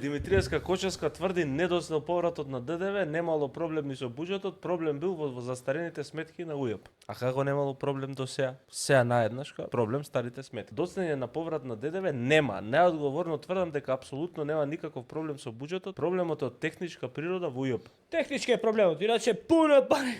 Димитриевска Кочевска тврди недоснел повратот на ДДВ, немало проблем ни со буџетот, проблем бил во застарените сметки на УЈП. А како немало проблем до сега? Сега наеднаш проблем старите сметки. Доцнење на поврат на ДДВ нема. Неодговорно тврдам дека апсолутно нема никаков проблем со буџетот. Проблемот е од техничка природа во УЈП. Технички е проблемот, иначе пуно пари.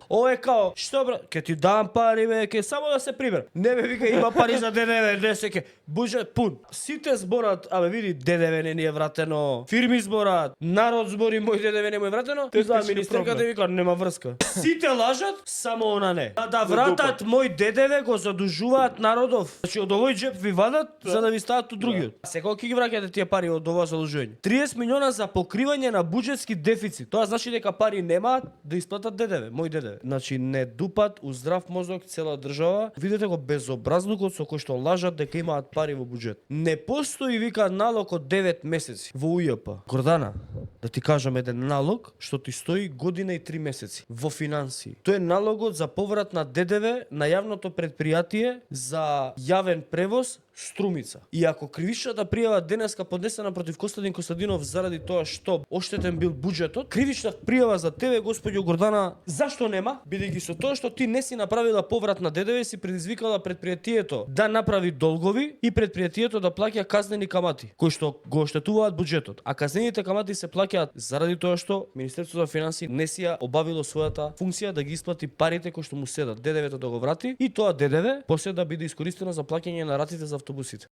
Ово е као, што бра, ке ти дам пари бе, ке само да се прибер. Не бе вика има пари за ДДВ, не се ке. Буџет пун. Сите зборат, абе види ДДВ не ни е вратено. Фирми зборат, народ збори мој ДДВ не му е вратено. Ти за министерката вика нема врска. Сите лажат, само она не. Да вратат мој ДДВ го задужуваат народов. Значи од овој джеп ви вадат за да ви стават од другиот. Секој ќе ги враќате тие пари од ова задужување. 30 милиона за покривање на буџетски дефицит. Тоа значи дека пари немаат да исплатат ДДВ, мој ДДВ. Значи не дупат у здрав мозок цела држава. Видете го безобразлукот со кој што лажат дека имаат пари во буџет. Не постои вика налог од 9 месеци во УЈП. Гордана, да ти кажам еден налог што ти стои година и 3 месеци во финансии. Тоа е налогот за поврат на ДДВ на јавното предпријатие за јавен превоз Струмица. И ако кривичната пријава денеска поднесена против Костадин Костадинов заради тоа што оштетен бил буџетот, кривична пријава за тебе, господјо Гордана, зашто нема? Бидејќи со тоа што ти не си направила поврат на ДДВ, си предизвикала предпријатието да направи долгови и предпријатието да плаќа казнени камати, кои што го оштетуваат буџетот. А казнените камати се плаќаат заради тоа што Министерството за финансии не си ја обавило својата функција да ги исплати парите кои што му седат, ДДВ-то да го врати и тоа ДДВ после да биде искористено за плаќање на ратите за автобусите.